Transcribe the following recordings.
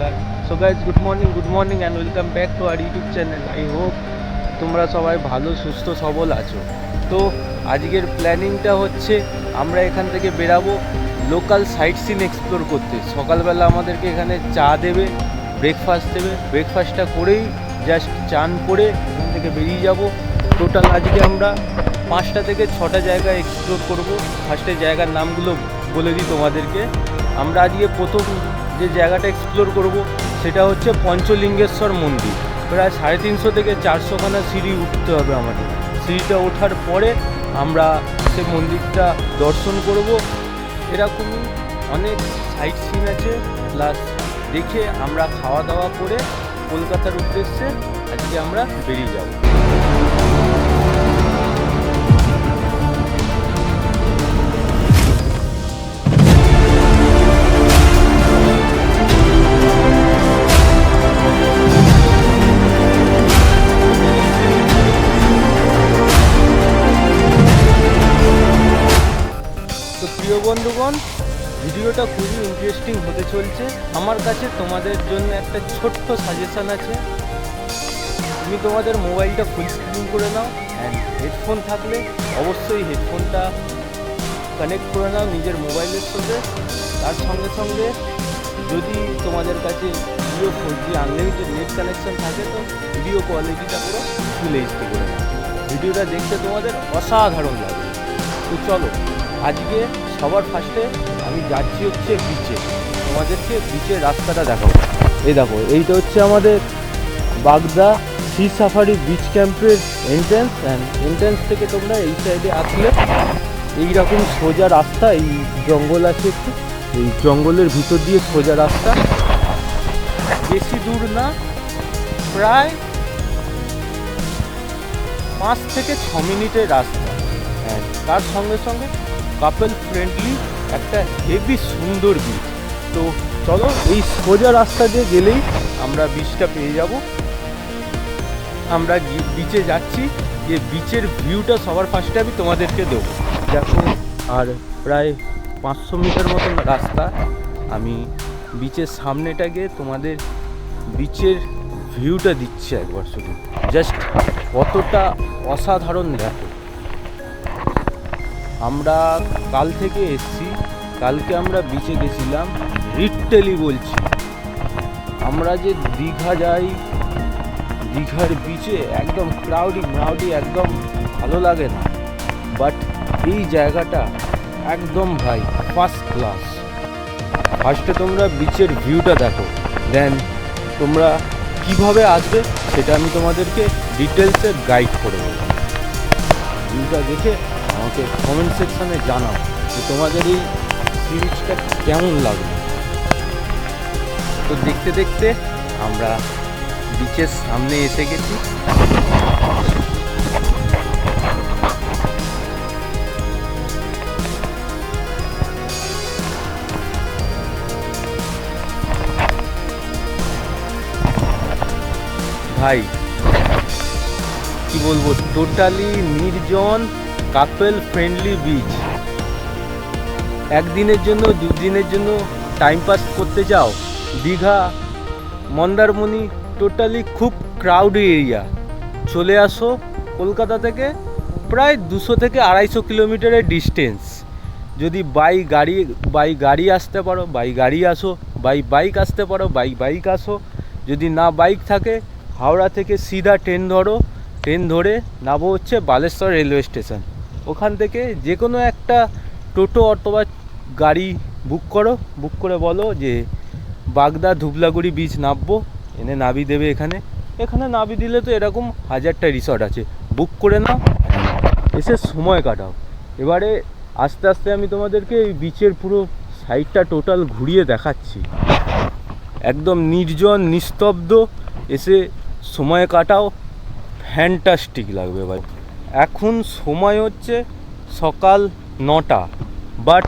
নমস্কার। So guys, good morning and welcome back to our YouTube channel. I hope তোমরা সবাই ভালো সুস্থ সবল আছো। তো আজকের প্ল্যানিংটা হচ্ছে আমরা এখান থেকে বেরাবো লোকাল সাইট সিন এক্সপ্লোর করতে। সকালবেলা আমাদেরকে এখানে চা দেবে, ব্রেকফাস্ট দেবে, ব্রেকফাস্টটা করেই জাস্ট চান করে এখান থেকে বেরিয়ে যাব। টোটাল আজকে আমরা 5টা থেকে 6টা জায়গা এক্সপ্লোর করব। ফার্স্টে জায়গার নামগুলো বলে দিই তোমাদেরকে। আমরা আজকে প্রথম যে জায়গাটা এক্সপ্লোর করব সেটা হচ্ছে পঞ্চলিঙ্গেশ্বর মন্দির। প্রায় 350 থেকে 400খানা সিঁড়ি উঠতে হবে আমাদের। সিঁড়িটা ওঠার পরে আমরা সে মন্দিরটা দর্শন করব। এরকমই অনেক সাইট সিন আছে, প্লাস দেখে আমরা খাওয়া দাওয়া করে কলকাতার উদ্দেশ্যে আজকে আমরা বেরিয়ে যাব। তো প্রিয় বন্ধুগণ, ভিডিওটা খুবই ইন্টারেস্টিং হতে চলছে। আমার কাছে তোমাদের জন্য একটা ছোট্ট সাজেশান আছে। তুমি তোমাদের মোবাইলটা ফুল স্ক্রিন করে নাও, অ্যান্ড হেডফোন থাকলে অবশ্যই হেডফোনটা কানেক্ট করে নাও নিজের মোবাইলের সাথে। তার সঙ্গে সঙ্গে যদি তোমাদের কাছে Jio 4G unlimited net connection থাকে তো ভিডিও কোয়ালিটিটা পুরো ফুল এইচডি করে নাও। ভিডিওটা দেখতে তোমাদের অসাধারণ লাগবে। তো চলো, আজকে সবার ফার্স্টে আমি যাচ্ছি হচ্ছে বিচে। তোমাদেরকে বিচের রাস্তাটা দেখাবো। এই দেখো, এইটা হচ্ছে আমাদের বাগদা সি সাফারি বিচ ক্যাম্পের এন্ট্রেন্স। অ্যান্ড এন্ট্রেন্স থেকে তোমরা এই সাইডে আসলে এইরকম সোজা রাস্তা, এই জঙ্গল আছে একটু, এই জঙ্গলের ভিতর দিয়ে সোজা রাস্তা, বেশি দূর না, প্রায় 5 থেকে 6 মিনিটের রাস্তা। অ্যান্ড তার সঙ্গে সঙ্গে কাপল ফ্রেন্ডলি একটা হেভি সুন্দর বিচ। তো চলো, এই সোজা রাস্তা দিয়ে গেলেই আমরা বিচটা পেয়ে যাব। আমরা বিচে যাচ্ছি, যে বিচের ভিউটা সবার ফার্স্টে আমি তোমাদেরকে দেবো। দেখো, আর প্রায় 500 মিটার মতন রাস্তা। আমি বিচের সামনেটা গিয়ে তোমাদের বিচের ভিউটা দিচ্ছি একবার শুধু, জাস্ট কতটা অসাধারণ দেখো। আমরা কাল থেকে এসছি, কালকে আমরা বিচে গেছিলাম। লিটারালি বলছি, আমরা যে দীঘা যাই, দীঘার বিচে একদম ক্রাউডি একদম ভালো লাগে না। বাট এই জায়গাটা একদম ভাই ফার্স্ট ক্লাস। ফার্স্টে তোমরা বিচের ভিউটা দেখো, দেন তোমরা কিভাবে আসবে সেটা আমি তোমাদেরকে ডিটেলসে গাইড করে দেবো। ভিউটা দেখে আমাকে কমেন্ট সেকশানে জানাও যে তোমাদের এই সি বিচটা কেমন লাগবে। তো দেখতে দেখতে আমরা বিচের সামনে এসে গেছি। ভাই কি বলবো, টোটালি নির্জন কাপল ফ্রেন্ডলি বিচ। একদিনের জন্য 2 দিনের জন্য টাইম পাস করতে চাও, দীঘা মন্দারমণি টোটালি খুব ক্রাউডি এরিয়া, চলে আসো। কলকাতা থেকে প্রায় 200 থেকে 250 কিলোমিটারের ডিস্টেন্স। যদি বাই গাড়ি আসতে পারো বাই গাড়ি আসো, বাই বাইক আসতে পারো বাই বাইক আসো। যদি না বাইক থাকে, হাওড়া থেকে সিধা ট্রেন ধরো, ট্রেন ধরে নামো হচ্ছে বালেশ্বর রেলওয়ে স্টেশন। ওখান থেকে যে কোনো একটা টোটো অথবা গাড়ি বুক করে বলো যে বাগদা ধুবলাগুড়ি বিচ নামবো, এনে নাবি দেবে। এখানে নাবি দিলে তো এরকম 1000টা রিসর্ট আছে, বুক করে নাও, এসে সময় কাটাও। এবারে আস্তে আস্তে আমি তোমাদেরকে এই বিচের পুরো সাইডটা টোটাল ঘুরিয়ে দেখাচ্ছি। একদম নির্জন নিস্তব্ধ, এসে সময় কাটাও, ফ্যান্টাস্টিক লাগবে ভাই। এখন সময় হচ্ছে সকাল 9টা, বাট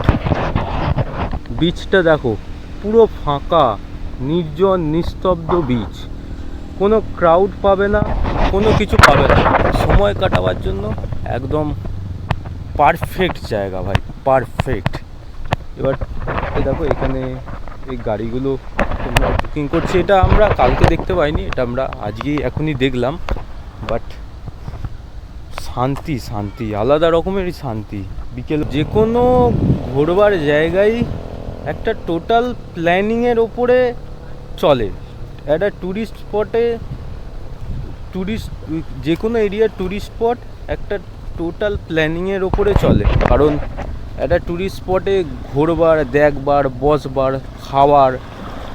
বিচটা দেখো পুরো ফাঁকা, নির্জন নিস্তব্ধ বিচ। কোনো ক্রাউড পাবে না, কোনো কিছু পাবে না। সময় কাটাবার জন্য একদম পারফেক্ট জায়গা ভাই, পারফেক্ট। এবার দেখো, এখানে এই গাড়িগুলো তোমরা বুকিং করছি। এটা আমরা কালকে দেখতে পাইনি, এটা আমরা আজকেই এখনই দেখলাম। বাট শান্তি শান্তি, আলাদা রকমেরই শান্তি। বিকেল যে কোনো ঘোরবার জায়গায় একটা টোটাল প্ল্যানিংয়ের ওপরে চলে। একটা ট্যুরিস্ট স্পটে, ট্যুরিস্ট যে কোনো এরিয়ার ট্যুরিস্ট স্পট একটা টোটাল প্ল্যানিংয়ের ওপরে চলে। কারণ একটা ট্যুরিস্ট স্পটে ঘোরবার, দেখবার, বসবার, খাওয়ার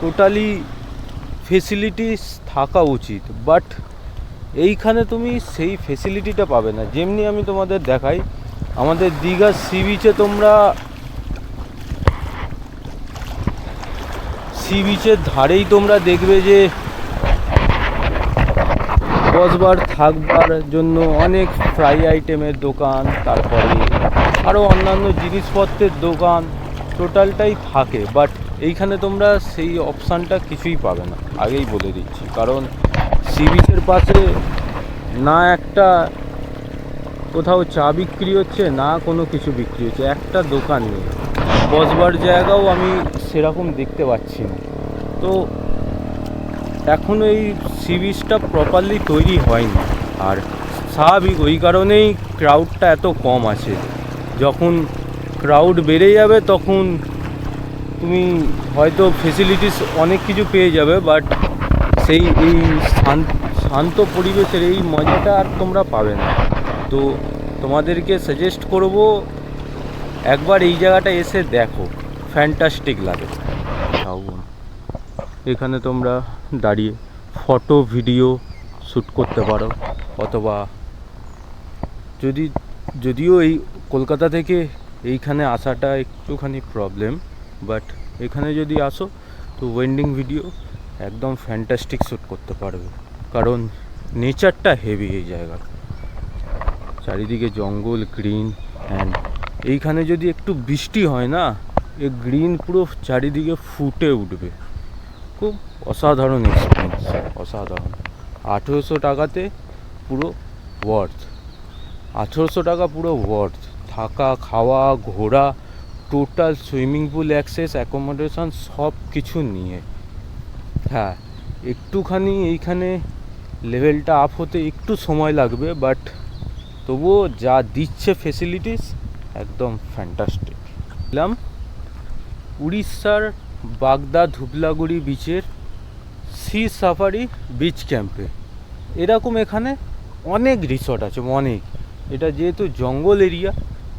টোটালি ফেসিলিটিস থাকা উচিত। বাট এইখানে তুমি সেই ফেসিলিটিটা পাবে না। যেমনি আমি তোমাদের দেখাই, আমাদের দীঘার সি বিচে তোমরা সি বিচের ধারেই তোমরা দেখবে যে বসবার থাকবার জন্য অনেক ফ্রাই আইটেমের দোকান, তারপরে আরও অন্যান্য জিনিসপত্রের দোকান টোটালটাই থাকে। বাট এইখানে তোমরা সেই অপশানটা কিছুই পাবে না, আগেই বলে দিচ্ছি। কারণ সি বিচের পাশে না একটা কোথাও চা বিক্রি হচ্ছে, না কোনো কিছু বিক্রি হচ্ছে, একটা দোকান নেই। বসবার জায়গাও আমি সেরকম দেখতে পাচ্ছি না। তো এখনও এই সি বিচটা প্রপারলি তৈরি হয়নি। আর স্বাভাবিক ওই কারণেই ক্রাউডটা এত কম আছে। যখন ক্রাউড বেড়ে যাবে তখন তুমি হয়তো ফেসিলিটিস অনেক কিছু পেয়ে যাবে, বাট সেই এই শান্ত পরিবেশের এই মজাটা আর তোমরা পাবে না। তো তোমাদেরকে সাজেস্ট করব একবার এই জায়গাটা এসে দেখো, ফ্যান্টাস্টিক লাগে। এখানে তোমরা দাঁড়িয়ে ফটো ভিডিও শ্যুট করতে পারো, অথবা যদিও এই কলকাতা থেকে এইখানে আসাটা একটুখানি প্রবলেম, বাট এখানে যদি আসো তো ওয়েডিং ভিডিও একদম ফ্যান্টাস্টিক শ্যুট করতে পারবে। কারণ নেচারটা হেভি এই জায়গা, চারিদিকে জঙ্গল, গ্রিন। অ্যান্ড এইখানে যদি একটু বৃষ্টি হয় না, এই গ্রিন পুরো চারিদিকে ফুটে উঠবে। খুব অসাধারণ এক্সপিরিয়েন্স, অসাধারণ। 1800 টাকাতে পুরো ওয়ার্থ, 1800 টাকা পুরো ওয়ার্থ। থাকা, খাওয়া, ঘোরা, total swimming pool access, accommodation সব কিছু নিয়ে। হ্যাঁ, একটুখানি এইখানে লেভেলটা আপ হতে একটু সময় লাগবে, বাট তবুও যা দিচ্ছে ফেসিলিটিস একদম ফ্যান্টাস্টিক। এলাম উড়িষ্যার বাগদা ধুবলাগুড়ি বিচের সি সাফারি বিচ ক্যাম্পে। এরকম এখানে অনেক রিসর্ট আছে, অনেক। এটা যেহেতু জঙ্গল এরিয়া,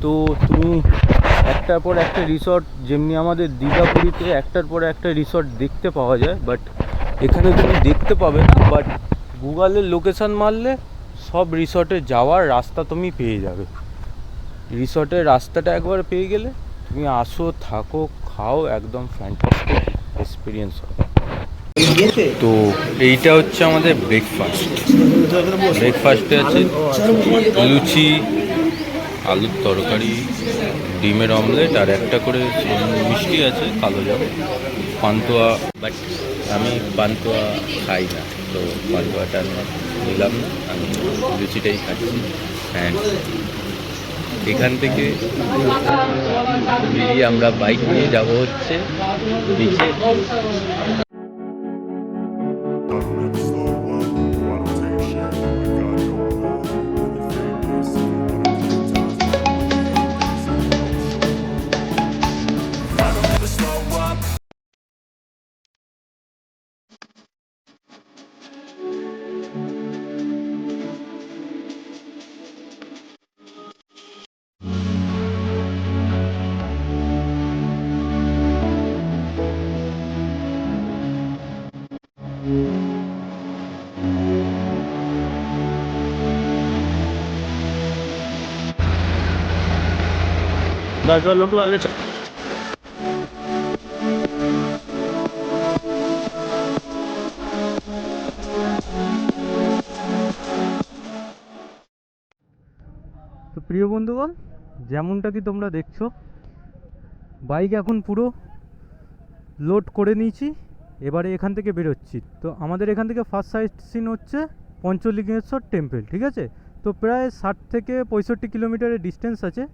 তো তুমি একটার পর একটা রিসর্ট, যেমনি আমাদের দীঘাপুরীতে একটার পর একটা রিসর্ট দেখতে পাওয়া যায়, বাট এখানে তুমি দেখতে পাবে না। বাট গুগলের লোকেশান মারলে সব রিসর্টে যাওয়ার রাস্তা তুমি পেয়ে যাবে। রিসর্টের রাস্তাটা একবার পেয়ে গেলে তুমি আসো, থাকো, খাও, একদম ফ্যান্টাস্টিক এক্সপিরিয়েন্স হবে। তো এইটা হচ্ছে আমাদের ব্রেকফাস্টে আছে লুচি, আলুর তরকারি, ডিমের অমলেট, আর একটা করে মিষ্টি আছে, কালো জাম, পান্তুয়া। বাট আমি পান্তুয়া খাই না, তো পান্তুয়াটা আমি নিলাম না, আমি লুচিটাই খাচ্ছি। অ্যান্ড এখান থেকে বেরিয়ে আমরা বাইক নিয়ে যাব হচ্ছে বিচে। लोग आगे चल। তো প্রিয় বন্ধুগণ, যেমনটা কি তোমরা দেখছো, বাইক এখন পুরো লোড করে নিয়েছি, এবারে এখান থেকে বেরোচ্ছি। তো আমাদের এখান থেকে ফার্স্ট সাইট সিন হচ্ছে পঞ্চলিঙ্গেশ্বর টেম্পল, ঠিক আছে? তো প্রায় 60 থেকে 65 কিলোমিটারের ডিস্টেন্স আছে,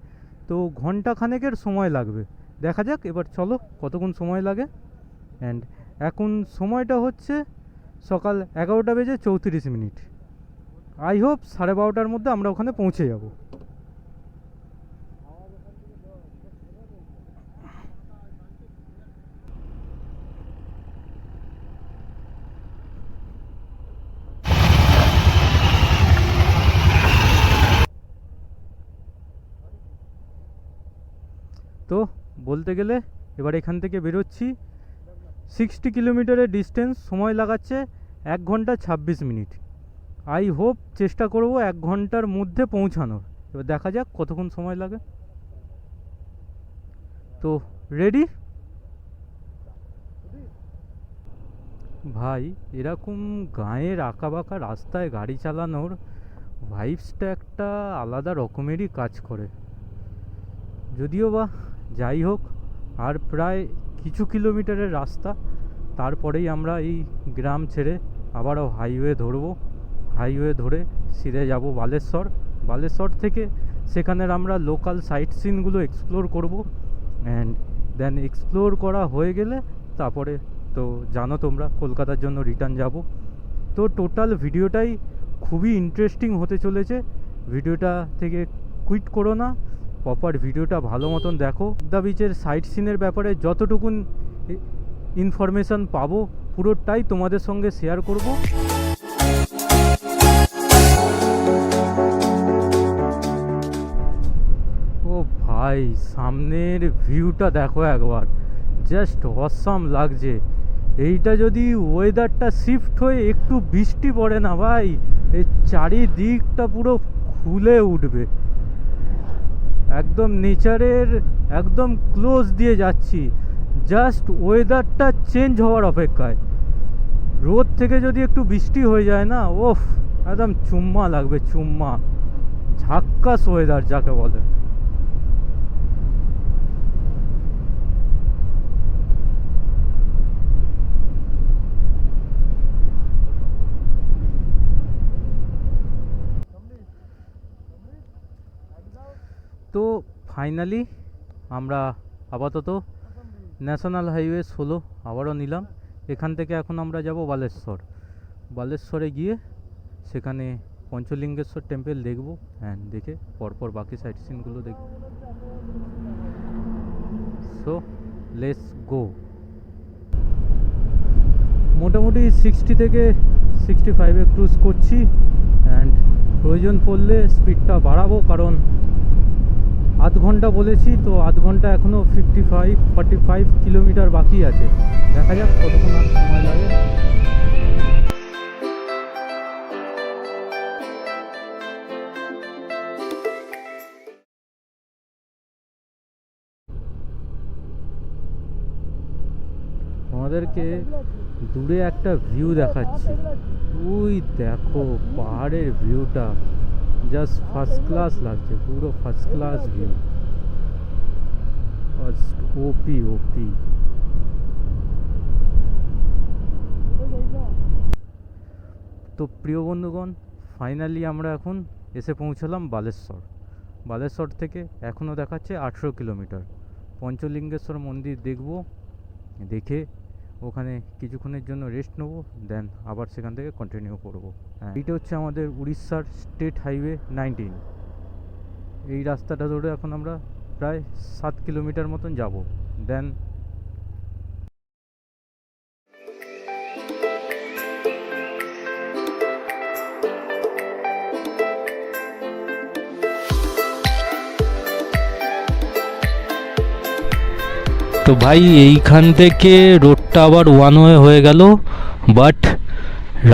তো ঘন্টা খানেকের সময় লাগবে। দেখা যাক এবার, চলো কতক্ষণ সময় লাগে। অ্যান্ড এখন সময়টা হচ্ছে সকাল 11:34। আই হোপ 12:30টার মধ্যে আমরা ওখানে পৌঁছে যাব। তো বলতে গেলে এবার এখান থেকে বেরোচ্ছি। 60 কিলোমিটারের ডিস্টেন্স, সময় লাগাচ্ছে 1 ঘন্টা 26 মিনিট। আই হোপ চেষ্টা করব 1 ঘন্টার মধ্যে পৌঁছানোর। এবার দেখা যাক কতক্ষণ সময় লাগে। তো রেডি ভাই। এরকম গাঁয়ের আঁকাবাঁকা রাস্তায় গাড়ি চালানোর ভাইবসটা একটা আলাদা রকমেরই কাজ করে। যদিও বা যাই হোক, আর প্রায় কিছু কিলোমিটারের রাস্তা, তারপরেই আমরা এই গ্রাম ছেড়ে আবারও হাইওয়ে ধরবো। হাইওয়ে ধরে সিধে যাব বালেশ্বর। বালেশ্বর থেকে সেখানের আমরা লোকাল সাইট সিনগুলো এক্সপ্লোর করব। অ্যান্ড দেন এক্সপ্লোর করা হয়ে গেলে তারপরে তো জানো তোমরা কলকাতার জন্য রিটার্ন যাব। তো টোটাল ভিডিওটাই খুবই ইন্টারেস্টিং হতে চলেছে। ভিডিওটা থেকে কুইট করো না, প্রপার ভিডিওটা ভালো মতন দেখো। দ্য বিচের সাইট সিনের ব্যাপারে যতটুকুন ইনফরমেশান পাবো পুরোটাই তোমাদের সঙ্গে শেয়ার করব। ও ভাই, সামনের ভিউটা দেখো একবার, জাস্ট অসাম লাগছে। এইটা যদি ওয়েদারটা শিফট হয়ে একটু বৃষ্টি পড়ে না ভাই, এই চারিদিকটা পুরো খুলে উঠবে। একদম নেচারের একদম ক্লোজ দিয়ে যাচ্ছি, জাস্ট ওয়েদারটা চেঞ্জ হওয়ার অপেক্ষায়। রোদ থেকে যদি একটু বৃষ্টি হয়ে যায় না, ওফ, একদম চুম্মা লাগবে, চুম্মা। ঝাক্কাস ওয়েদার যাকে বলে। তো ফাইনালি আমরা আপাতত ন্যাশনাল হাইওয়ে 16 আবারও নিলাম। এখান থেকে এখন আমরা যাব বালেশ্বর। বালেশ্বরে গিয়ে সেখানে পঞ্চলিঙ্গেশ্বর টেম্পল দেখব, হ্যাঁ, দেখে পরপর বাকি সাইট সিনগুলো দেখব। So let's go. মোটামুটি 60 থেকে 65-এ ক্রুজ করছি। অ্যান্ড প্রয়োজন পড়লে স্পিডটা বাড়াবো, কারণ আধ ঘন্টা বলেছি, তো আধ ঘন্টা এখনও 45 কিলোমিটার বাকি আছে। দেখা যাক কতক্ষণ আর সময় লাগে। আমাদেরকে দূরে একটা ভিউ দেখাচ্ছি, ওই দেখো পাহাড়ের ভিউটা, জাস্ট ফার্স্ট ক্লাস লাগছে, পুরো ফার্স্ট ক্লাস ভিউ, ওপি ওপি। তো প্রিয় বন্ধুগণ, ফাইনালি আমরা এখন এসে পৌঁছলাম বালেশ্বর। বালেশ্বর থেকে এখনও দেখাচ্ছে 18 কিলোমিটার। পঞ্চলিঙ্গেশ্বর মন্দির দেখব, দেখে ওখানে কিছুক্ষণের জন্য রেস্ট নেবো, দেন আবার সেখান থেকে কন্টিনিউ করব। হ্যাঁ, এইটা হচ্ছে আমাদের উড়িষ্যার স্টেট হাইওয়ে 19। এই রাস্তাটা ধরে এখন আমরা প্রায় 7 কিলোমিটার মতন যাব। দেন তো ভাই এইখান থেকে রোডটা আবার ওয়ান ওয়ে হয়ে গেল, বাট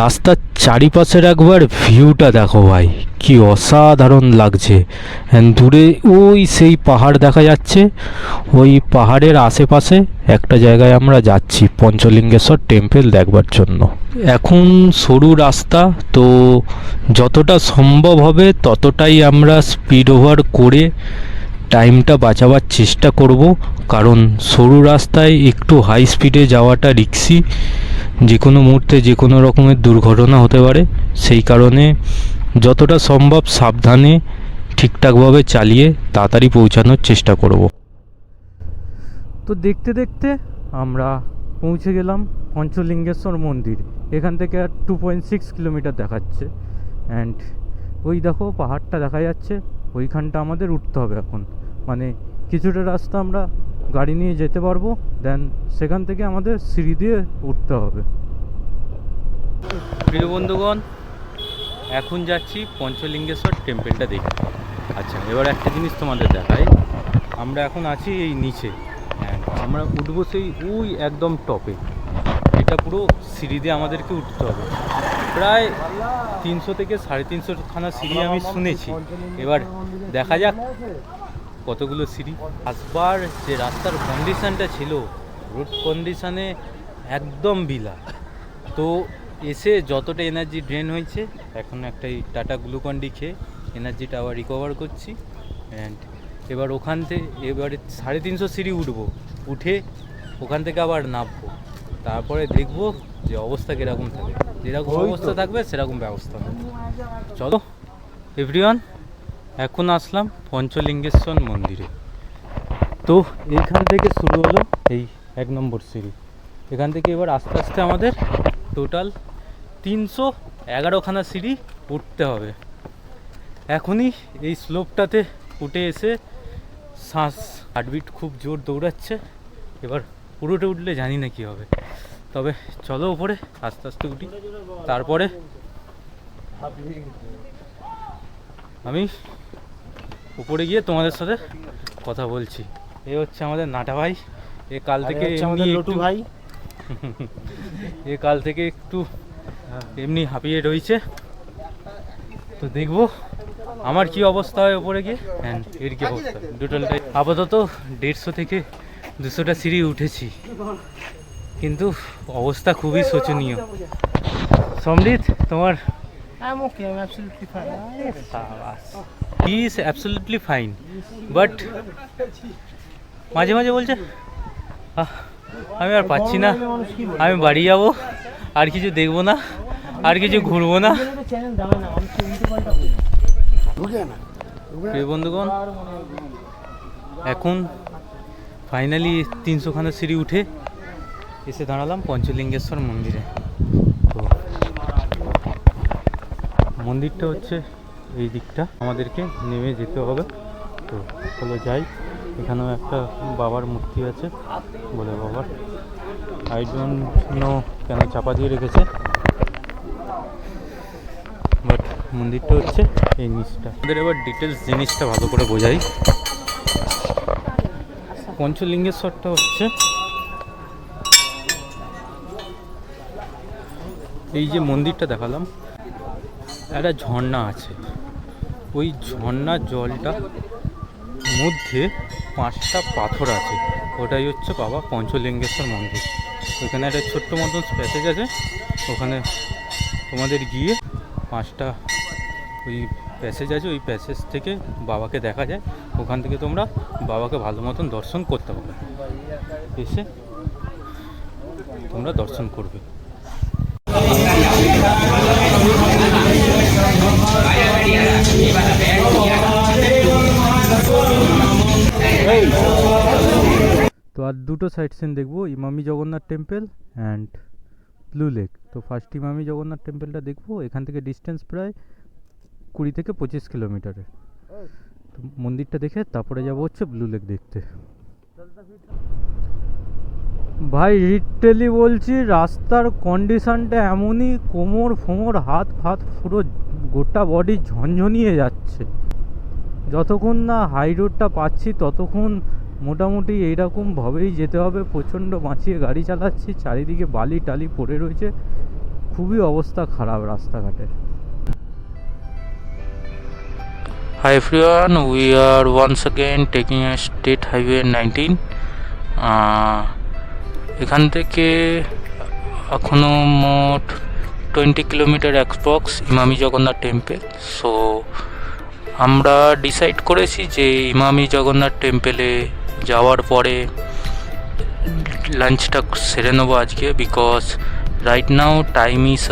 রাস্তার চারিপাশের একবার ভিউটা দেখো ভাই, কি অসাধারণ লাগছে। দূরে ওই সেই পাহাড় দেখা যাচ্ছে, ওই পাহাড়ের আশেপাশে একটা জায়গায় আমরা যাচ্ছি পঞ্চলিঙ্গেশ্বর টেম্পল দেখবার জন্য। এখন সরু রাস্তা, তো যতটা সম্ভব হবে ততটাই আমরা স্পিড ওভার করে টাইমটা বাঁচাবার চেষ্টা করব, কারণ সরু রাস্তায় একটু হাই স্পিডে যাওয়াটা রিস্কি, যে কোনো মুহূর্তে যে কোনো রকমের দুর্ঘটনা হতে পারে। সেই কারণে যতটা সম্ভব সাবধানে ঠিকঠাকভাবে চালিয়ে তাড়াতাড়ি পৌঁছানোর চেষ্টা করব। তো দেখতে দেখতে আমরা পৌঁছে গেলাম পঞ্চলিঙ্গেশ্বর মন্দির। এখান থেকে আর 2.6 কিলোমিটার দেখাচ্ছে। অ্যান্ড ওই দেখো পাহাড়টা দেখা যাচ্ছে, ওইখানটা আমাদের উঠতে হবে এখন। মানে কিছুটা রাস্তা আমরা গাড়ি নিয়ে যেতে পারবো, দেন সেখান থেকে আমাদের সিঁড়ি দিয়ে উঠতে হবে। প্রিয় বন্ধুগণ, এখন যাচ্ছি পঞ্চলিঙ্গেশ্বর টেম্পলটা দেখতে। আচ্ছা, এবার একটা জিনিস তোমাদের দেখাই। আমরা এখন আছি এই নিচে, আমরা উঠবো সেই ওই একদম টপে। এটা পুরো সিঁড়ি দিয়ে আমাদেরকে উঠতে হবে। প্রায় 300 থেকে 350 খানা সিঁড়ি আমি শুনেছি। এবার দেখা যাক কতগুলো সিঁড়ি। আসবার যে রাস্তার কন্ডিশানটা ছিল, রোড কন্ডিশানে একদম বিলা। তো এসে যতটা এনার্জি ড্রেন হয়েছে, এখন একটা টাটা গ্লুকন-ডি খেয়ে এনার্জিটা আবার রিকভার করছি। অ্যান্ড এবার ওখান থেকে এবারে 350 সিঁড়ি উঠবো, উঠে ওখান থেকে আবার নামবো। তারপরে দেখবো যে অবস্থা কীরকম থাকে। যেরকম অবস্থা থাকবে সেরকম ব্যবস্থা হবে। চলো এভরিওয়ান, এখন আসলাম পঞ্চলিঙ্গেশ্বর মন্দিরে। তো এইখান থেকে শুরু হলো এই 1 নম্বর সিঁড়ি। এখান থেকে এবার আস্তে আস্তে আমাদের টোটাল 311খানা সিঁড়ি উঠতে হবে। এখনই এই স্লোপটাতে উঠে এসে হার্টবিট খুব জোর দৌড়াচ্ছে। এবার পুরোটা উঠলে জানি না কী হবে। তবে চলো উপরে আস্তে আস্তে উঠি, তারপরে আমি উপরে গিয়ে তোমাদের সাথে কথা বলছি। এ হচ্ছে আমাদের নাটা ভাই। এ কাল থেকে লটু ভাই এ কাল থেকে একটু এমনি হাঁপিয়ে রয়েছে। তো দেখবো আমার কি অবস্থা হয় উপরে গিয়ে, অ্যান্ড এর কি অবস্থা। টোটালটাই আপাতত 150 থেকে 200টা সিঁড়ি উঠেছি, কিন্তু অবস্থা খুবই শোচনীয়। সমৃদ্ধ, তোমার? I'm okay, I'm absolutely fine. He is absolutely fine, but মাঝে মাঝে বলছে আমি আর পাচ্ছি না, আমি বাড়ি যাব, আর কিছু দেখবো না, আর কিছু ঘুরবো না। প্রিয় বন্ধুগণ, এখন ফাইনালি 300খানা সিঁড়ি উঠে এসে দাঁড়ালাম পঞ্চলিঙ্গেশ্বর মন্দিরে। তো মন্দিরটা হচ্ছে এই দিকটা, আমাদেরকে নেমে যেতে হবে। তো চলো যাই। এখানেও একটা বাবার মূর্তি আছে, বলে বাবার। আই ডোন্ট নো কেন চাপা দিয়ে রেখেছে, বাট মন্দিরটা হচ্ছে এই নিচটা। আমাদের এবার ডিটেলস জিনিসটা ভালো করে বোঝাই। পঞ্চলিঙ্গেশ্বরটা হচ্ছে এই যে মন্দিরটা দেখালাম, একটা ঝর্ণা আছে। ওই ঝর্ণার জলটা মধ্যে 5টা পাথর আছে, ওটাই হচ্ছে বাবা পঞ্চলিঙ্গেশ্বর মন্দির। ওখানে একটা ছোট্ট মতন প্যাসেজ আছে, ওখানে তোমাদের গিয়ে 5টা ওই প্যাসেজ আছে, ওই প্যাসেজ থেকে বাবাকে দেখা যায়। ওখান থেকে তোমরা বাবাকে ভালো মতন দর্শন করতে পারবে, এসে তোমরা দর্শন করবে। তো আর দুটো সাইট সিন দেখবো, Emami Jagannath temple and blue lake. তো ফার্স্ট ইমামি জগন্নাথ টেম্পলটা দেখবো। এখান থেকে ডিস্টেন্স প্রায় 20 থেকে 25 কিলোমিটারের। তো মন্দিরটা দেখে তারপরে যাবো হচ্ছে ব্লু লেক দেখতে। ভাই লিটারালি বলছি, রাস্তার কন্ডিশনটা এমনই, কোমর ফোমর হাত ফাত পুরো গোটা বডি ঝনঝনিয়ে যাচ্ছে। যতক্ষণ না হাই রোডটা পাচ্ছি ততক্ষণ মোটামুটি এইরকমভাবেই যেতে হবে। প্রচণ্ড বাঁচিয়ে গাড়ি চালাচ্ছি, চারিদিকে বালি টালি পড়ে রয়েছে, খুবই অবস্থা খারাপ রাস্তাঘাটের। Hi everyone, we are once again taking a state highway 19. এখান থেকে এখনো মোট 20 kilometre approx Emami Jagannath temple. So আমরা ডিসাইড করেছি যে ইমামি জগন্নাথ টেম্পলে যাওয়ার পরে লাঞ্চটা সেরে নেবো আজকে, because right now time is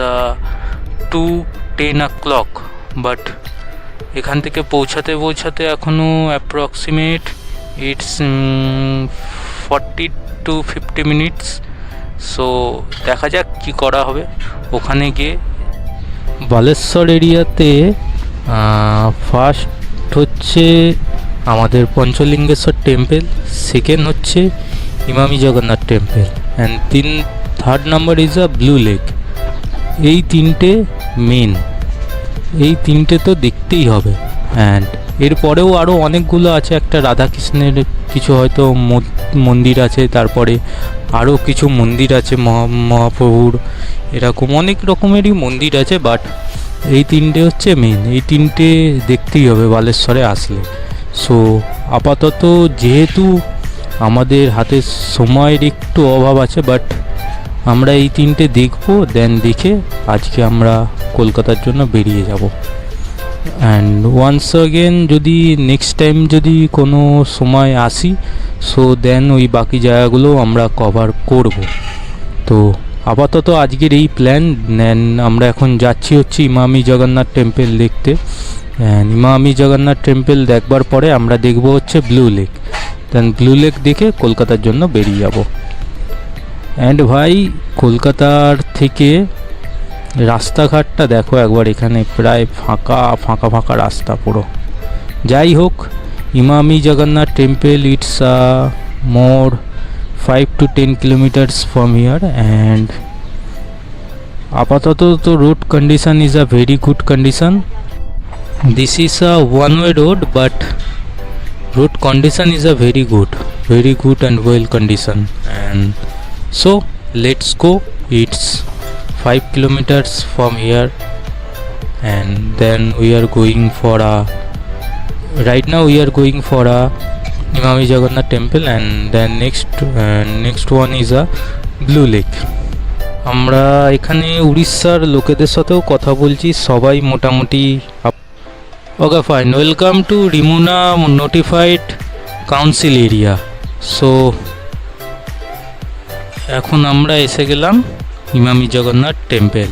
2:10 o'clock, but এখান থেকে পৌঁছাতে পৌঁছাতে এখনও approximate it's 40 to 50 minutes, so দেখা যাক কি করা হবে ওখানে গিয়ে। বালেশ্বর এরিয়াতে ফার্স্ট হচ্ছে আমাদের পঞ্চলিঙ্গেশ্বর টেম্পল, সেকেন্ড হচ্ছে Emami Jagannath temple, and third number is a blue lake. এই তিনটে মেন, এই তিনটে তো দেখতেই হবে। অ্যান্ড এরপরেও আরও অনেকগুলো আছে, একটা রাধাকৃষ্ণের কিছু হয়তো মন্দির আছে, তারপরে আরও কিছু মন্দির আছে মহাপ্রভুর, এরকম অনেক রকমেরই মন্দির আছে, বাট এই তিনটে হচ্ছে মেন, এই তিনটে দেখতেই হবে বালেশ্বরে আসলে। সো আপাতত যেহেতু আমাদের হাতে সময়ের একটু অভাব আছে, বাট আমরা এই তিনটে দেখবো, দেন দেখে আজকে আমরা কলকাতার জন্য বেরিয়ে যাব। অ্যান্ড ওয়ান্স অগেন যদি নেক্সট টাইম যদি কোনো সময় আসি, সো দেন ওই বাকি জায়গাগুলো আমরা কভার করব। তো আপাতত আজকের এই প্ল্যান। দেন আমরা এখন যাচ্ছি হচ্ছে ইমামি জগন্নাথ টেম্পল দেখতে। অ্যান্ড ইমামি জগন্নাথ টেম্পল দেখবার পরে আমরা দেখব হচ্ছে blue lake, then blue lake দেখে কলকাতার জন্য বেরিয়ে যাব। অ্যান্ড ভাই কলকাতার থেকে রাস্তাঘাটটা দেখো একবার, এখানে প্রায় ফাঁকা ফাঁকা ফাঁকা রাস্তা পুরো। যাই হোক, Emami Jagannath temple it's more 5 to 10 kilometers from here, and আপাতত তো road condition is a very good condition. This is a one way road, but road condition is a very good and well condition. And so let's go. It's 5 kilometers from here, and then we are going for a right now we are going for a Imami Jagannath temple, and then next one is a Blue Lake. আমরা এখানে উড়িষ্যার লোকেদের সাথেও কথা বলছি, সবাই মোটামুটি okay fine. Welcome to Remuna notified council area. So এখন আমরা এসে গেলাম ইমামি জগন্নাথ টেম্পল।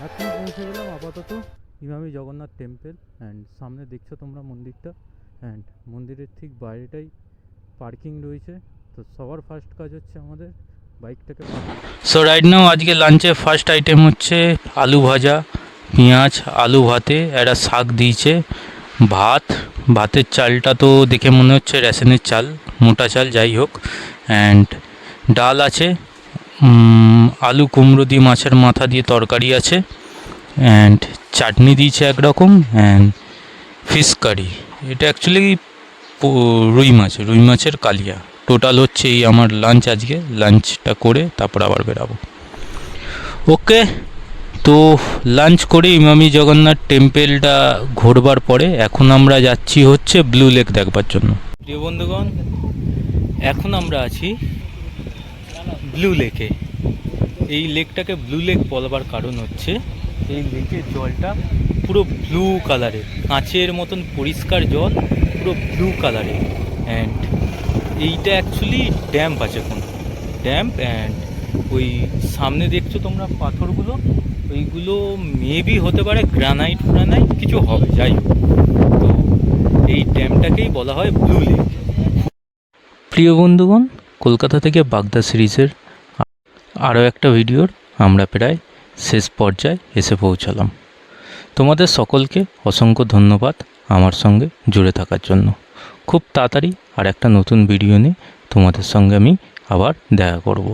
এখন পৌঁছে গেলাম আপাতত ইমামি জগন্নাথ টেম্পল। অ্যান্ড সামনে দেখছো তোমরা মন্দিরটা, অ্যান্ড মন্দিরের ঠিক বাইরেটাই পার্কিং রয়েছে। তো সবার ফার্স্ট কাজ হচ্ছে আমাদের বাইকটাকে। সো রাইট নাও আজকে লাঞ্চে ফার্স্ট আইটেম হচ্ছে আলু ভাজা, পেঁয়াজ, আলু ভাতে একটা শাক দিয়েছে, ভাতের চালটা তো দেখে মনে হচ্ছে রেশনের চাল, মোটা চাল, যাই হোক। অ্যান্ড ডাল আছে, আলু কুমড়ো দিয়ে মাছের মাথা দিয়ে তরকারি আছে, অ্যান্ড চাটনি দিয়েছে একরকম, অ্যান্ড ফিশ কারি। এটা অ্যাকচুয়ালি রুই মাছের কালিয়া। টোটাল হচ্ছে এই আমার লাঞ্চ আজকে। লাঞ্চটা করে তারপর আবার বেরাবো। ওকে, তো লাঞ্চ করে ইমামি জগন্নাথ টেম্পলটা ঘোরবার পরে এখন আমরা যাচ্ছি হচ্ছে ব্লু লেক দেখবার জন্য। প্রিয় বন্ধুগণ, এখন আমরা আছি ব্লু লেকে। এই লেকটাকে ব্লু লেক বলবার কারণ হচ্ছে এই লেকের জলটা পুরো ব্লু কালারের, কাঁচের মতন পরিষ্কার জল, পুরো ব্লু কালারের। অ্যান্ড এইটা অ্যাকচুয়ালি ড্যাম্প আছে, কোনো ড্যাম্প। অ্যান্ড ওই সামনে দেখছো তোমরা পাথরগুলো, ওইগুলো মেবি হতে পারে গ্রানাইট কিছু হবে, যাই হোক। তো এই ড্যামটাকেই বলা হয় ব্লু লেক। প্রিয় বন্ধুগণ, কলকাতা থেকে বাগদা সিরিজের আরও একটা ভিডিওর আমরা প্রায় শেষ পর্যায়ে এসে পৌঁছালাম। তোমাদের সকলকে অসংখ্য ধন্যবাদ আমার সঙ্গে জুড়ে থাকার জন্য। খুব তাড়াতাড়ি আর একটা নতুন ভিডিও নিয়ে তোমাদের সঙ্গে আমি আবার দেখা করব।